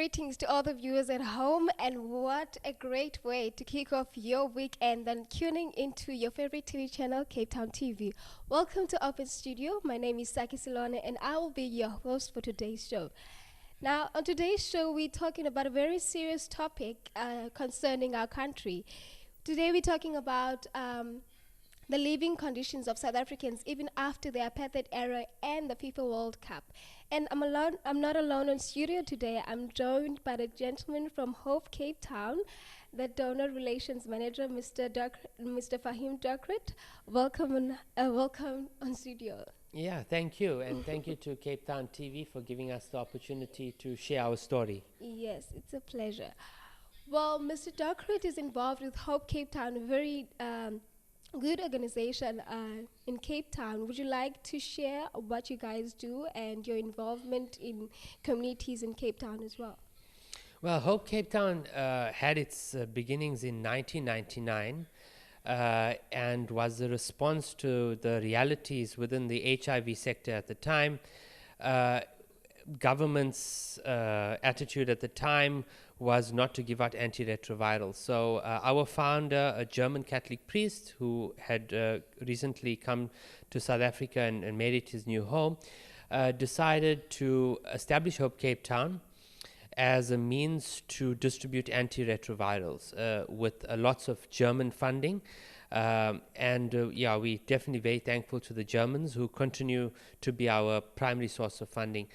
Greetings to all the viewers at home, and what a great way to kick off your weekend than tuning into your favorite TV channel, Capetown TV. Welcome to Open Studio. My name is Sakhe and I will be your host for today's show. Now, on today's show, we're talking about a very serious topic concerning our country. Today, we're talking about the living conditions of South Africans even after the Apartheid Era and the FIFA World Cup. And I'm not alone in studio today. I'm joined by the gentleman from Hope Cape Town, the Donor Relations Manager, Mr. Fahim Dokrit. Welcome on studio. Yeah, thank you. And thank you to Capetown TV for giving us the opportunity to share our story. Yes, it's a pleasure. Well, Mr. Dokrit is involved with Hope Cape Town, a very good organization in Cape Town. Would you like to share what you guys do and your involvement in communities in Cape Town as well? Well, Hope Cape Town had its beginnings in 1999 and was a response to the realities within the HIV sector at the time. Government's attitude at the time was not to give out antiretrovirals. So our founder, a German Catholic priest who had recently come to South Africa and made it his new home, decided to establish Hope Cape Town as a means to distribute antiretrovirals with lots of German funding. Yeah, we're definitely very thankful to the Germans who continue to be our primary source of funding.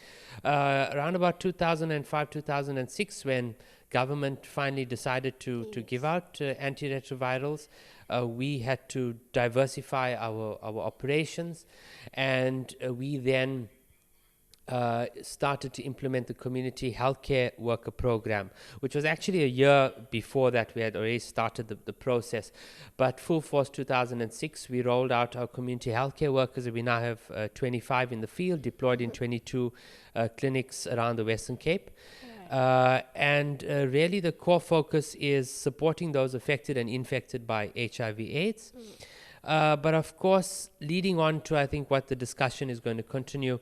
Around about 2005, 2006, when government finally decided to give out antiretrovirals, we had to diversify our operations, and we then started to implement the community healthcare worker program, which was actually a year before that. We had already started the process, but full force 2006 we rolled out our community healthcare workers, and we now have 25 in the field, deployed in 22 clinics around the Western Cape. Really the core focus is supporting those affected and infected by HIV/AIDS. But of course, leading on to, I think, what the discussion is going to continue,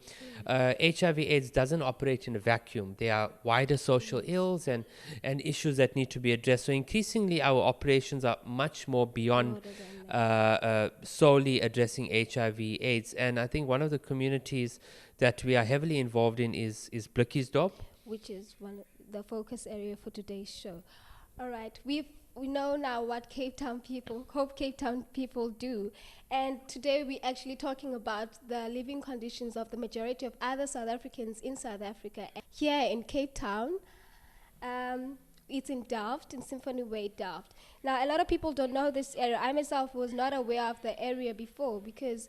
HIV/AIDS doesn't operate in a vacuum. There are wider social ills and issues that need to be addressed. So increasingly, our operations are much more beyond solely addressing HIV/AIDS. And I think one of the communities that we are heavily involved in is Blikkiesdorp, which is the focus area for today's show. All right, we know now what Hope Cape Town people do, and today we're actually talking about the living conditions of the majority of other South Africans in South Africa. Here in Cape Town, it's in Delft, in Symphony Way, Delft. Now, a lot of people don't know this area. I myself was not aware of the area before, because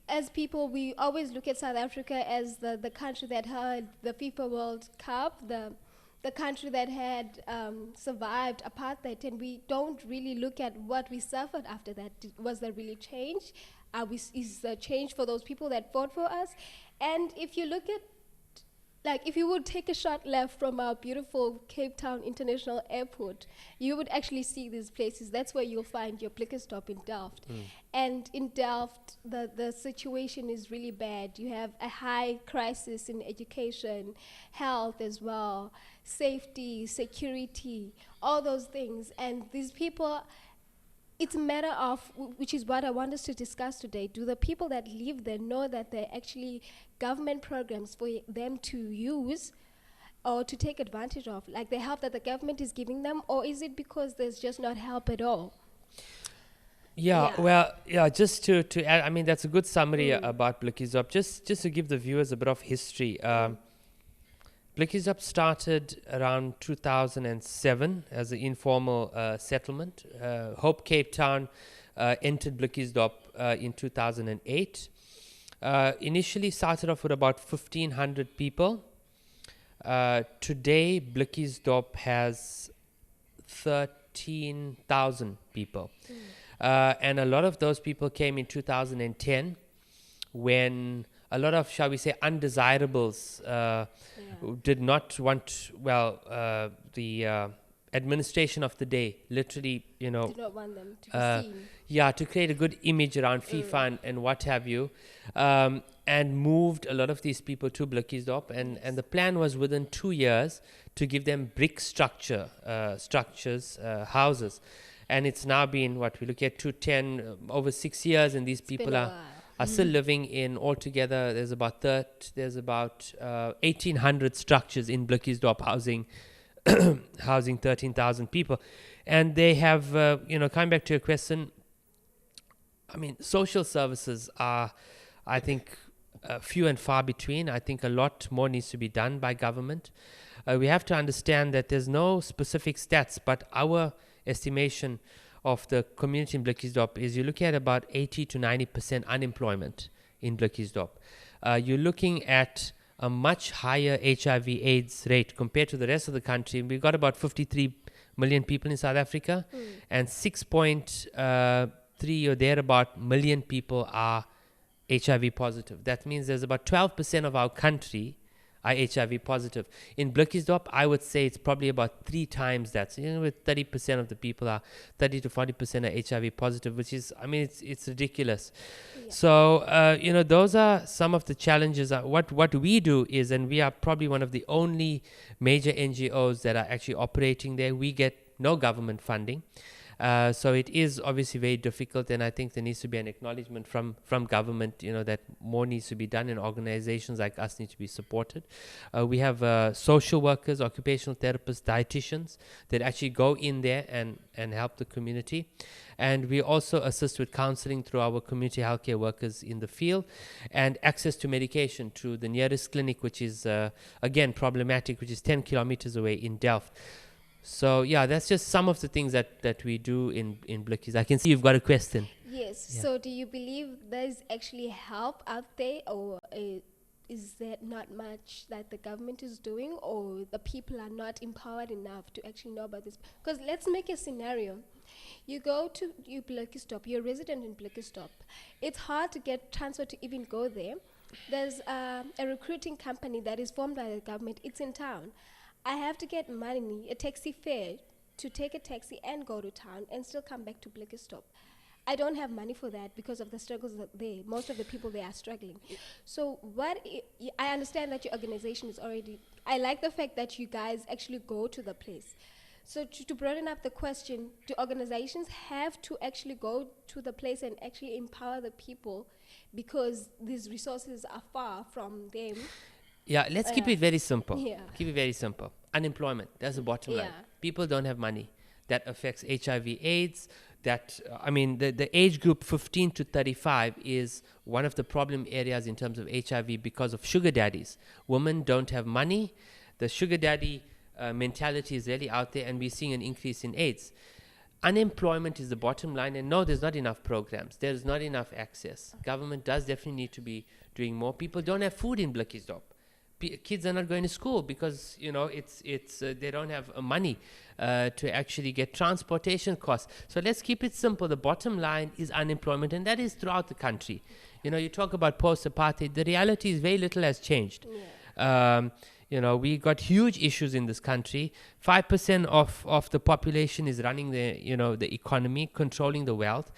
as people, we always look at South Africa as the country that had the FIFA World Cup, the country that had survived apartheid, and we don't really look at what we suffered after that. Was there really change? Is there change for those people that fought for us? And if you look at, if you would take a shot left from our beautiful Cape Town International Airport, you would actually see these places. That's where you'll find your Blikkiesdorp in Delft. And in Delft, the situation is really bad. You have a high crisis in education, health as well, safety, security, all those things. And these people, it's a matter of, which is what I want us to discuss today. Do the people that live there know that there are actually government programs for them to use or to take advantage of, like the help that the government is giving them, or is it because there's just not help at all? Well, just to add, I mean, that's a good summary about Blikkiesdorp. Just to give the viewers a bit of history. Blikkiesdorp started around 2007 as an informal settlement. Hope Cape Town entered Blikkiesdorp in 2008. Initially started off with about 1,500 people. Today, Blikkiesdorp has 13,000 people. And a lot of those people came in 2010 when a lot of, shall we say, undesirables did not want, the administration of the day, literally, Do not want them to be seen. yeah, to create a good image around FIFA and what have you, and moved a lot of these people to Blikkiesdorp. And the plan was within 2 years to give them brick structures, houses. And it's now been, what, we look at 210, over 6 years, and these people are still living in, altogether, there's about 1,800 structures in Blikkiesdorp housing 13,000 people. And they have, coming back to your question, I mean, social services are, I think, few and far between. I think a lot more needs to be done by government. We have to understand that there's no specific stats, but our estimation of the community in Blikkiesdorp is you're looking at about 80 to 90% unemployment in Blikkiesdorp. You're looking at a much higher HIV/AIDS rate compared to the rest of the country. We've got about 53 million people in South Africa, and 6.3 or thereabout million people are HIV positive. That means there's about 12% of our country are HIV positive. In Blikkiesdorp, I would say it's probably about 3 times that. So, with 30% of the people are, 30 to 40% are HIV positive, which is, I mean, it's ridiculous. Yeah. So, those are some of the challenges. What we do is, and we are probably one of the only major NGOs that are actually operating there, we get no government funding. So it is obviously very difficult, and I think there needs to be an acknowledgement from government, that more needs to be done, and organizations like us need to be supported. We have social workers, occupational therapists, dietitians that actually go in there and help the community. And we also assist with counseling through our community healthcare workers in the field, and access to medication to the nearest clinic, which is, again, problematic, which is 10 kilometers away in Delft. So, yeah, that's just some of the things that we do in Blikkies. I can see you've got a question. Yes. Yeah. So do you believe there's actually help out there, or is there not much that the government is doing, or the people are not empowered enough to actually know about this? Because let's make a scenario. You go to Blikkiesdorp, you're a resident in Blikkiesdorp. It's hard to get transferred to even go there. There's a recruiting company that is formed by the government. It's in town. I have to get money, a taxi fare, to take a taxi and go to town and still come back to Blikkiesdorp. I don't have money for that because of the struggles there. Most of the people there are struggling. So I understand that your organization is already, I like the fact that you guys actually go to the place. So to broaden up the question, do organizations have to actually go to the place and actually empower the people because these resources are far from them? Yeah, let's keep it very simple. Yeah. Keep it very simple. Unemployment, that's the bottom line. People don't have money. That affects HIV/AIDS. The age group 15 to 35 is one of the problem areas in terms of HIV because of sugar daddies. Women don't have money. The sugar daddy mentality is really out there, and we're seeing an increase in AIDS. Unemployment is the bottom line, and no, there's not enough programs. There's not enough access. Government does definitely need to be doing more. People don't have food in Blikkiesdorp. Kids are not going to school because they don't have money to actually get transportation costs. So let's keep it simple. The bottom line is unemployment, and that is throughout the country. You talk about post-apartheid. The reality is very little has changed. We got huge issues in this country. 5% of the population is running the economy, controlling the wealth.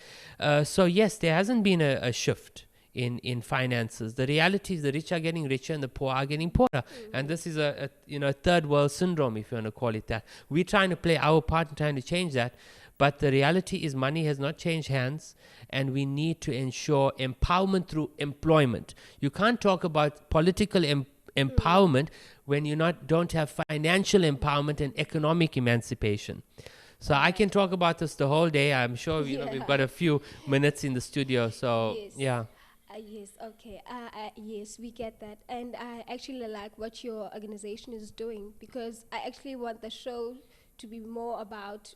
So yes, there hasn't been a shift in finances. The reality is the rich are getting richer and the poor are getting poorer. And this is a third world syndrome, if you want to call it that. We're trying to play our part in trying to change that. But the reality is money has not changed hands, and we need to ensure empowerment through employment. You can't talk about political empowerment when you don't have financial empowerment and economic emancipation. So I can talk about this the whole day. I'm sure we've got a few minutes in the studio. So yes. Yes, okay. Yes, we get that. And I actually like what your organization is doing, because I actually want the show to be more about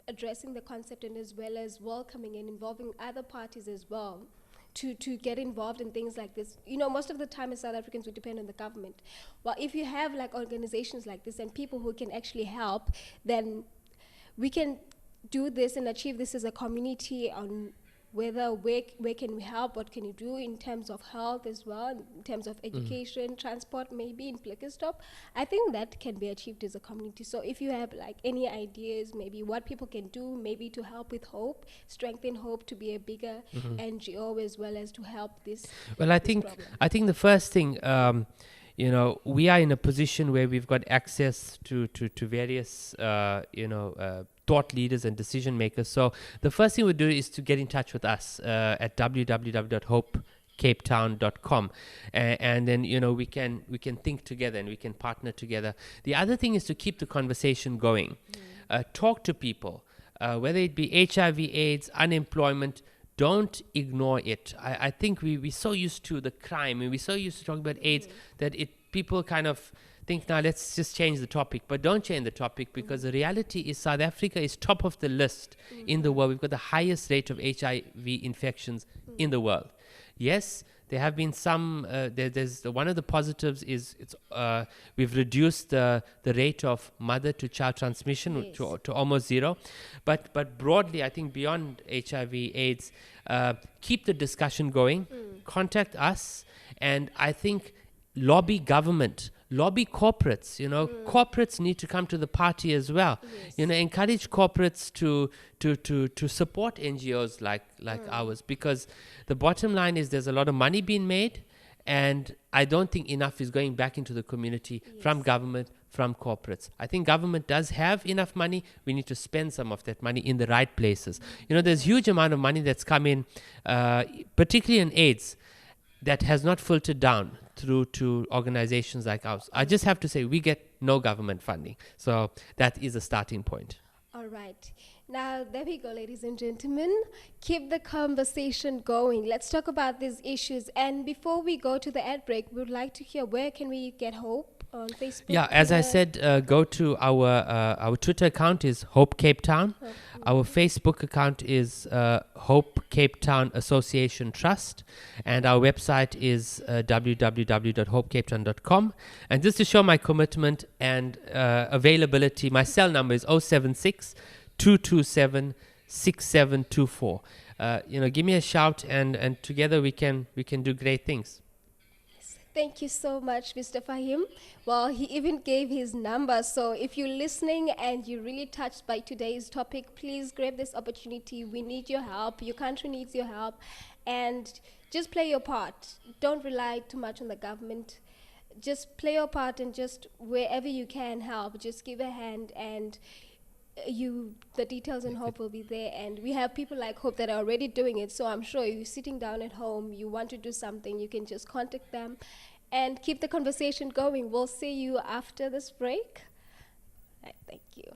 addressing the concept, and as well as welcoming and involving other parties as well to get involved in things like this. Most of the time as South Africans, we depend on the government. Well, if you have like organizations like this and people who can actually help, then we can do this and achieve this as a community whether where can we help, what can you do in terms of health as well, in terms of education, transport, maybe in Flickerstop. I think that can be achieved as a community. So if you have like any ideas, maybe what people can do, maybe to help with Hope, strengthen Hope to be a bigger NGO, as well as to help this. Well, I this think problem. the first thing, we are in a position where we've got access to various, thought leaders and decision makers. So the first thing we do is to get in touch with us at www.hopecapetown.com, and then we can think together and we can partner together. The other thing is to keep the conversation going. Talk to people, whether it be HIV/AIDS, unemployment. Don't ignore it. I think we're so used to the crime and we're so used to talking about AIDS that people kind of think, now let's just change the topic. But don't change the topic, because the reality is South Africa is top of the list in the world. We've got the highest rate of HIV infections in the world. Yes, there have been some, there's one of the positives is we've reduced the rate of mother to child transmission to almost zero. But broadly, I think beyond HIV/AIDS, keep the discussion going, contact us, and I think lobby government, lobby corporates. Corporates need to come to the party as well. Encourage corporates to support NGOs like ours, because the bottom line is there's a lot of money being made, and I don't think enough is going back into the community from government, from corporates. I think government does have enough money. We need to spend some of that money in the right places. There's huge amount of money that's come in, particularly in AIDS, that has not filtered down through to organizations like ours. I just have to say, we get no government funding. So that is a starting point. All right. Now, there we go, ladies and gentlemen. Keep the conversation going. Let's talk about these issues. And before we go to the ad break, we would like to hear, where can we get Hope on Facebook? Yeah, as I said, go to our Twitter account is Hope Cape Town. Our Facebook account is Hope Cape Town Association Trust. And our website is www.hopecapetown.com. And just to show my commitment and availability, my cell number is 076 227 6724. Give me a shout, and together we can do great things. Thank you so much, Mr. Fahim. Well, he even gave his number. So if you're listening and you're really touched by today's topic, please grab this opportunity. We need your help. Your country needs your help. And just play your part. Don't rely too much on the government. Just play your part, and just wherever you can help, just give a hand, and the details in Hope will be there. And we have people like Hope that are already doing it. So I'm sure if you're sitting down at home, you want to do something, you can just contact them and keep the conversation going. We'll see you after this break. Right, thank you.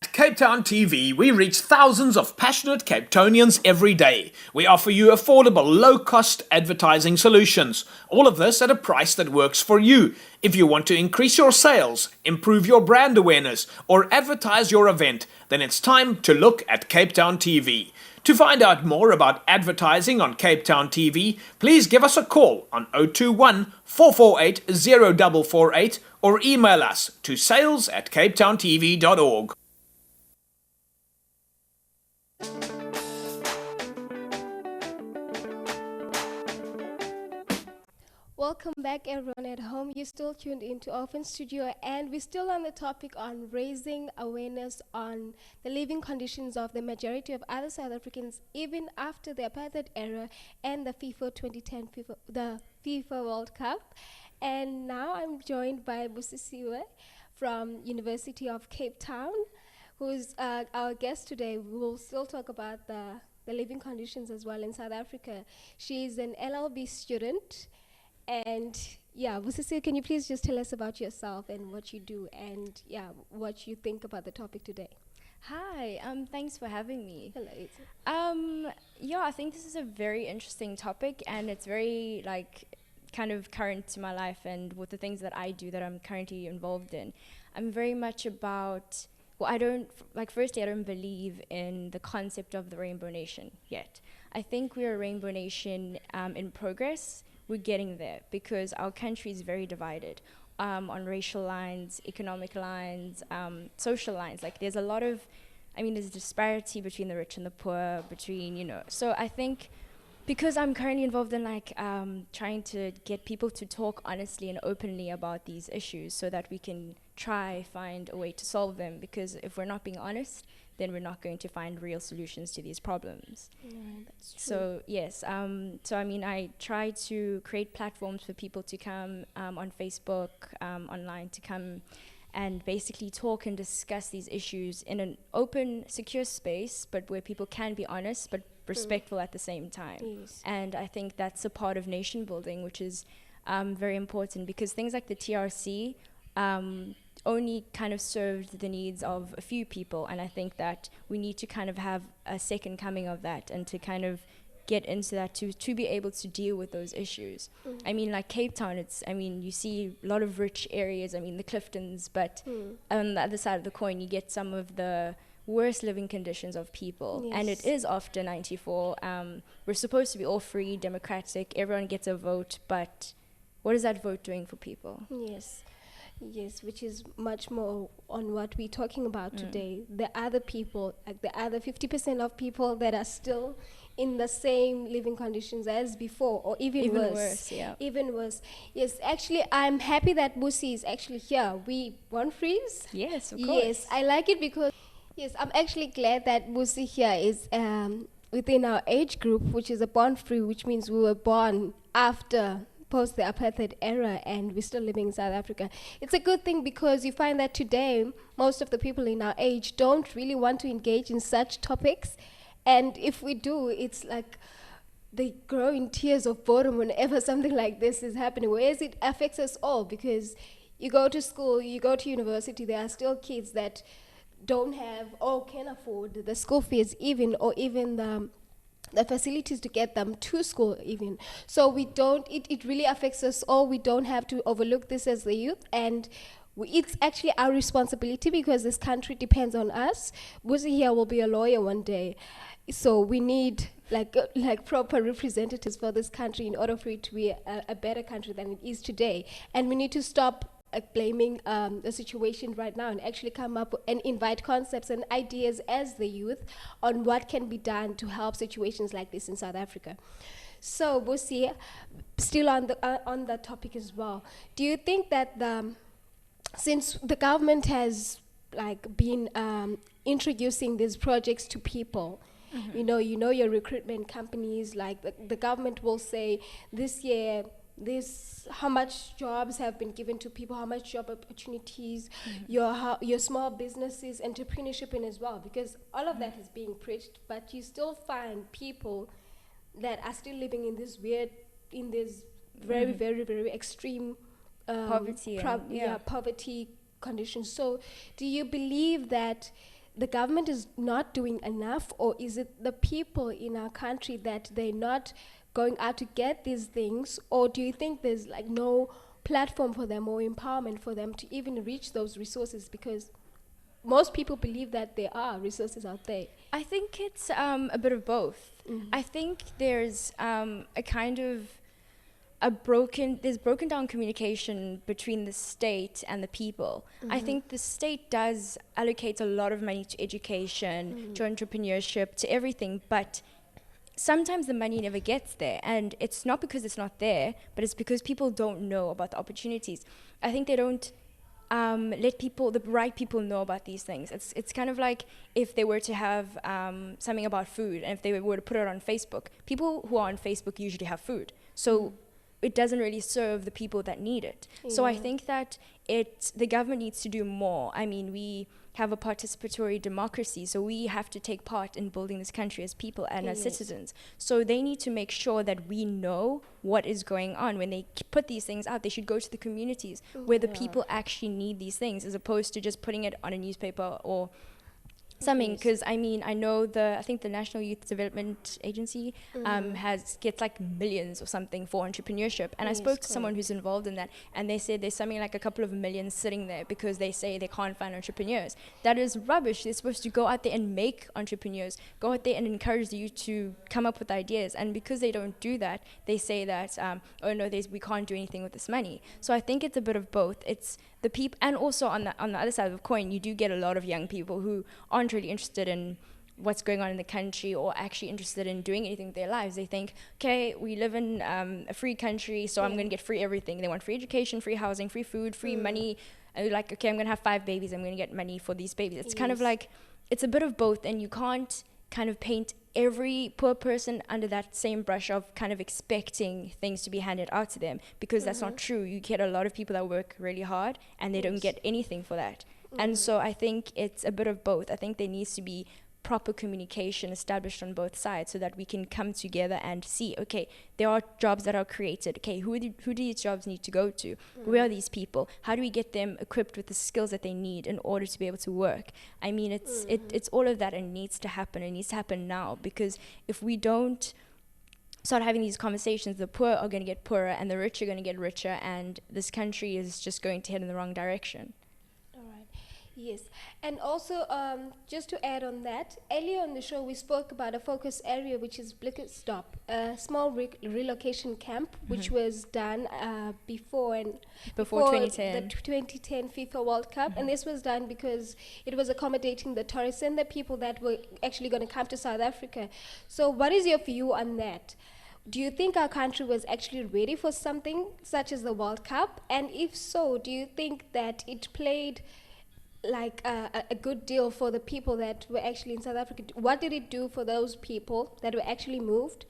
Capetown TV, we reach thousands of passionate Capetonians every day. We offer you affordable, low-cost advertising solutions. All of this at a price that works for you. If you want to increase your sales, improve your brand awareness, or advertise your event, then it's time to look at Capetown TV. To find out more about advertising on Capetown TV, please give us a call on 021 448 0448 or email us to sales@capetowntv.org. Welcome back, everyone at home. You're still tuned into Orphan Studio, and we're still on the topic on raising awareness on the living conditions of the majority of other South Africans, even after the Apartheid Era and the the FIFA World Cup. And now I'm joined by Busisiwe from University of Cape Town, who's our guest today. We will still talk about the living conditions as well in South Africa. She's an LLB student. And yeah, Busisiwe, can you please just tell us about yourself and what you do, and what you think about the topic today? Hi, thanks for having me. Hello. I think this is a very interesting topic, and it's very kind of current to my life and with the things that I do that I'm currently involved in. I'm very much about, firstly, I don't believe in the concept of the Rainbow Nation yet. I think we're a Rainbow Nation in progress. We're getting there because our country is very divided. on racial lines, economic lines, social lines. Like there's a lot of, there's a disparity between the rich and the poor, so I think because I'm currently involved in trying to get people to talk honestly and openly about these issues so that we can find a way to solve them, because if we're not being honest, then we're not going to find real solutions to these problems. Yeah, that's true. So yes, I try to create platforms for people to come on Facebook, online, to come and basically talk and discuss these issues in an open, secure space, but where people can be honest, but respectful at the same time. Yes. And I think that's a part of nation building, which is very important, because things like the TRC only kind of served the needs of a few people, and I think that we need to kind of have a second coming of that, and to kind of get into that to be able to deal with those issues. Like Cape Town, you see a lot of rich areas, the Cliftons, but on the other side of the coin, you get some of the worst living conditions of people. Yes. And it is after 94. We're supposed to be all free, democratic, everyone gets a vote, but what is that vote doing for people? Yes, which is much more on what we're talking about today. The other people, like the other 50% of people that are still in the same living conditions as before, or even worse. Even worse. Yes, actually, I'm happy that Busi is actually here. We want freeze. Yes, of course. Yes, I like it because, yes, I'm actually glad that Busi here is within our age group, which is a born free, which means we were born after post the Apartheid era, and we're still living in South Africa. It's a good thing, because you find that today most of the people in our age don't really want to engage in such topics, and if we do, it's like they grow in tears of boredom whenever something like this is happening, whereas it affects us all, because you go to school, you go to university, there are still kids that don't have or can afford the school fees even, or even the facilities to get them to school even. So it really affects us all. We don't have to overlook this as the youth, and it's actually our responsibility, because this country depends on us. Busi here will be a lawyer one day, so we need like proper representatives for this country in order for it to be a better country than it is today. And we need to stop blaming the situation right now, and actually come up and invite concepts and ideas as the youth on what can be done to help situations like this in South Africa. So Busi, still on the topic as well, do you think that since the government has been introducing these projects to people, you know your recruitment companies, the government will say this year how much jobs have been given to people, how much job opportunities, your small businesses, entrepreneurship in as well, because all of that is being preached, but you still find people that are still living in this very, very, very extreme poverty poverty conditions. So do you believe that the government is not doing enough, or is it the people in our country that they're not going out to get these things, or do you think there's no platform for them or empowerment for them to even reach those resources? Because most people believe that there are resources out there. I think it's a bit of both. I think there's broken down communication between the state and the people. I think the state does allocate a lot of money to education, to entrepreneurship, to everything, but sometimes the money never gets there, and it's not because it's not there, but it's because people don't know about the opportunities. I think they don't let the right people know about these things. It's kind of like if they were to have something about food, and if they were to put it on Facebook, people who are on Facebook usually have food, so it doesn't really serve the people that need it. So I think that the government needs to do more. We have a participatory democracy, so we have to take part in building this country as people and as citizens. So they need to make sure that we know what is going on. When they put these things out, they should go to the communities where the people actually need these things, as opposed to just putting it on a newspaper or Summing, Yes. because I mean, I think the National Youth Development Agency gets like millions or something for entrepreneurship. And I Yes, spoke to someone correct. who's involved in that, and they said there's something like a couple of millions sitting there because they say they can't find entrepreneurs. That is rubbish. They're supposed to go out there and make entrepreneurs, go out there and encourage you to come up with ideas. And because they don't do that, they say that, oh no, we can't do anything with this money. So I think it's a bit of both. It's the people, and also on the other side of the coin, you do get a lot of young people who aren't really interested in what's going on in the country or actually interested in doing anything with their lives. They think, okay, we live in a free country, so I'm going to get free everything. They want free education, free housing, free food, free money. And they're like, okay, I'm going to have 5 babies. I'm going to get money for these babies. It's kind of like, it's a bit of both, and you can't kind of paint every poor person under that same brush of kind of expecting things to be handed out to them, because that's not true. You get a lot of people that work really hard and they don't get anything for that. And so I think it's a bit of both. I think there needs to be proper communication established on both sides so that we can come together and see, okay, there are jobs that are created. Okay, who do these jobs need to go to? Where are these people? How do we get them equipped with the skills that they need in order to be able to work? I mean, it's all of that, and it needs to happen. It needs to happen now, because if we don't start having these conversations, the poor are going to get poorer and the rich are going to get richer, and this country is just going to head in the wrong direction. All right. Yes. And also, just to add on that, earlier on the show, we spoke about a focus area, which is Blikkestop, a small relocation camp, which was done before 2010. the 2010 FIFA World Cup. And this was done because it was accommodating the tourists and the people that were actually going to come to South Africa. So what is your view on that? Do you think our country was actually ready for something such as the World Cup? And if so, do you think that it played like a good deal for the people that were actually in South Africa? What did it do for those people that were actually moved?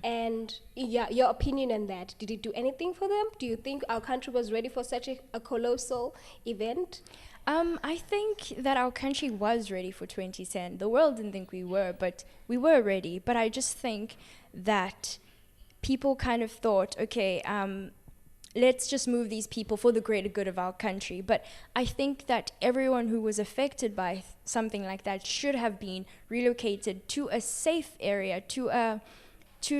And your opinion on that. Did it do anything for them? Do you think our country was ready for such a colossal event? I think that our country was ready for 2010. The world didn't think we were, but we were ready. But I just think that people kind of thought, okay, let's just move these people for the greater good of our country. But I think that everyone who was affected by something like that should have been relocated to a safe area, to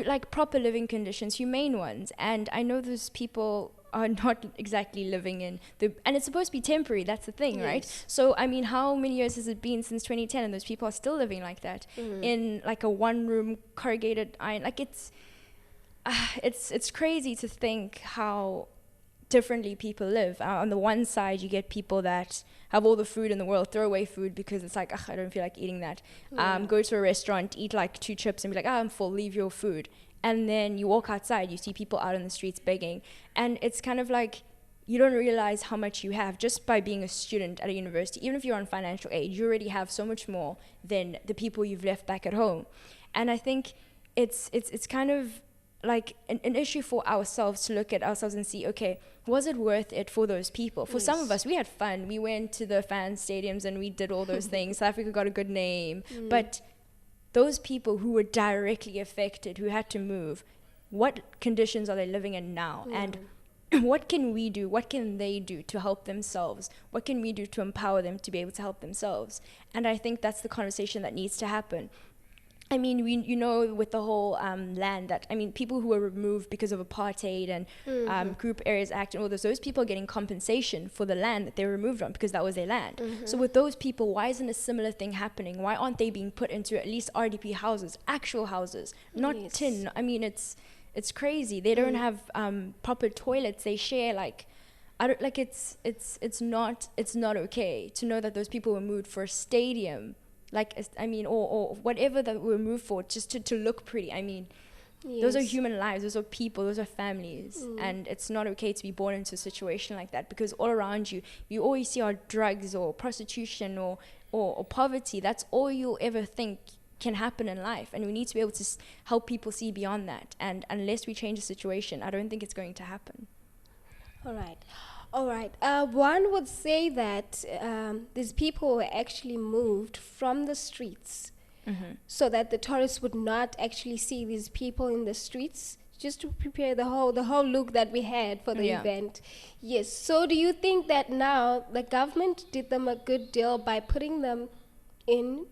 like proper living conditions, humane ones. And I know those people are not exactly living in and it's supposed to be temporary, that's the thing, right? So I mean, how many years has it been since 2010 and those people are still living like that in like a one-room corrugated iron? Like it's crazy to think how differently people live. On the one side, you get people that have all the food in the world, throw away food because it's like, I don't feel like eating that. Go to a restaurant, eat like 2 chips and be like, I'm full, leave your food. And then you walk outside, you see people out in the streets begging. And it's kind of like, you don't realize how much you have just by being a student at a university. Even if you're on financial aid, you already have so much more than the people you've left back at home. And I think it's kind of like an issue for ourselves to look at ourselves and see, okay, was it worth it for those people? For some of us, we had fun. We went to the fan stadiums and we did all those things. South Africa got a good name. But those people who were directly affected, who had to move, what conditions are they living in now? And what can we do? What can they do to help themselves? What can we do to empower them to be able to help themselves? And I think that's the conversation that needs to happen. I mean, with the whole land that, I mean, people who were removed because of apartheid and Group Areas Act and all those people are getting compensation for the land that they were removed from because that was their land. So with those people, why isn't a similar thing happening? Why aren't they being put into at least RDP houses, actual houses, not tin? I mean, it's crazy. They don't have proper toilets. They share it's not okay to know that those people were moved for a stadium. Or whatever that we're moved for, just to look pretty. I mean, those are human lives, those are people, those are families. And it's not okay to be born into a situation like that, because all around you always see are drugs or prostitution or poverty. That's all you'll ever think can happen in life. And we need to be able to help people see beyond that. And unless we change the situation, I don't think it's going to happen. All right. One would say that these people were actually moved from the streets so that the tourists would not actually see these people in the streets, just to prepare the whole look that we had for the event. Yes. So do you think that now the government did them a good deal by putting them in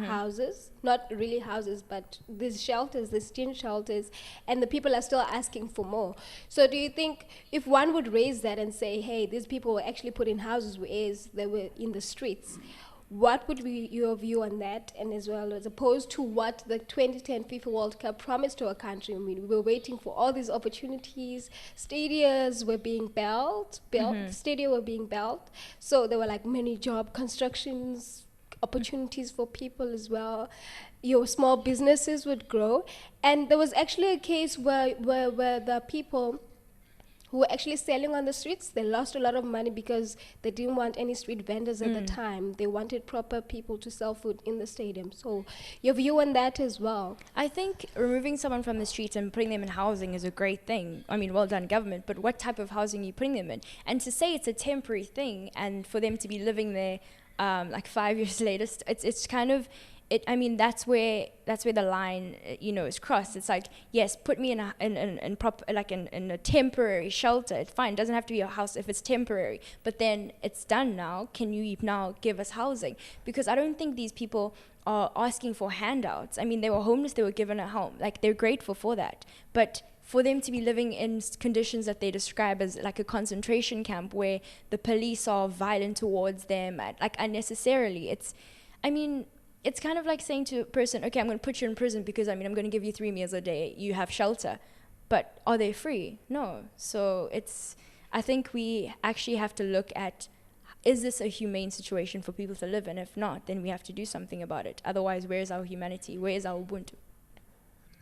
houses, not really houses, but these shelters, these teen shelters, and the people are still asking for more. So do you think if one would raise that and say, hey, these people were actually put in houses whereas they were in the streets, what would be your view on that, and as well as opposed to what the 2010 FIFA World Cup promised to our country? I mean, we were waiting for all these opportunities. Stadiums were being built, stadia were being built. So there were like many job constructions, opportunities for people as well. Your small businesses would grow. And there was actually a case where the people who were actually selling on the streets, they lost a lot of money because they didn't want any street vendors at the time. They wanted proper people to sell food in the stadium. So your view on that as well? I think removing someone from the streets and putting them in housing is a great thing. I mean, well done, government, but what type of housing are you putting them in? And to say it's a temporary thing and for them to be living there like 5 years later, it's kind of, I mean, that's where the line, is crossed. It's like, yes, put me in a temporary shelter. It's fine. It doesn't have to be a house if it's temporary. But then it's done now. Can you now give us housing? Because I don't think these people are asking for handouts. I mean, they were homeless. They were given a home. Like, they're grateful for that. But for them to be living in conditions that they describe as like a concentration camp where the police are violent towards them, like unnecessarily, it's kind of like saying to a person, okay, I'm going to put you in prison because, I'm going to give you 3 meals a day. You have shelter. But are they free? No. So I think we actually have to look at, is this a humane situation for people to live in? If not, then we have to do something about it. Otherwise, where is our humanity? Where is our Ubuntu?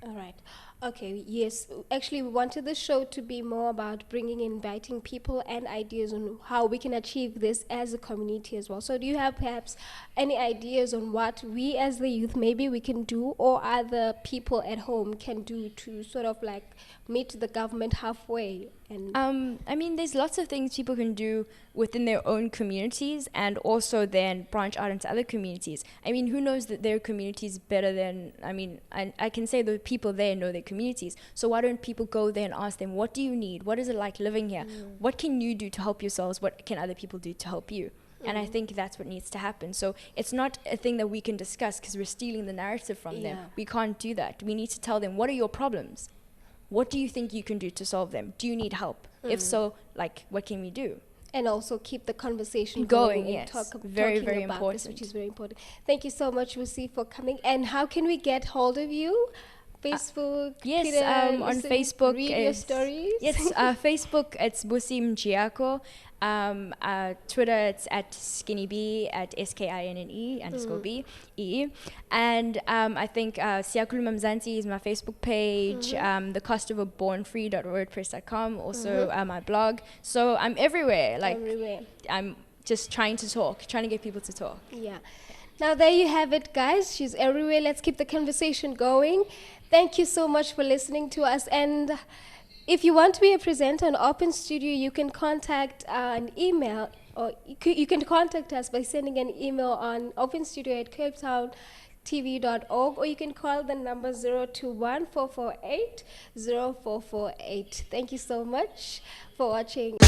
All right. Okay, yes. Actually, we wanted the show to be more about inviting people and ideas on how we can achieve this as a community as well. So do you have perhaps any ideas on what we as the youth maybe we can do or other people at home can do to sort of like meet the government halfway? And there's lots of things people can do within their own communities and also then branch out into other communities. I mean, who knows that their communities better than, I can say the people there know their communities. So why don't people go there and ask them, what do you need? What is it like living here? What can you do to help yourselves? What can other people do to help you? And I think that's what needs to happen. So it's not a thing that we can discuss because we're stealing the narrative from them. We can't do that. We need to tell them, what are your problems? What do you think you can do to solve them? Do you need help? If so, what can we do? And also keep the conversation going. And Yes, talking very about important. this, which is very important. Thank you so much, Lucy, for coming. And how can we get hold of you? Facebook, yes, Twitter, on Facebook. Read your stories. Yes, Facebook, it's Busim Giaco. Twitter, it's at SkinnyB, at SKINNE_BE. And I think Siyakhuluma Mzansi is my Facebook page. The Cost of a Bornfree.wordpress.com, also my blog. So I'm everywhere. Everywhere. I'm just trying to get people to talk. Yeah. Now there you have it, guys. She's everywhere. Let's keep the conversation going. Thank you so much for listening to us. And if you want to be a presenter on Open Studio, you can contact an email, or you can contact us by sending an email on openstudio@capetowntv.org, or you can call the number 021-448-0448. Thank you so much for watching.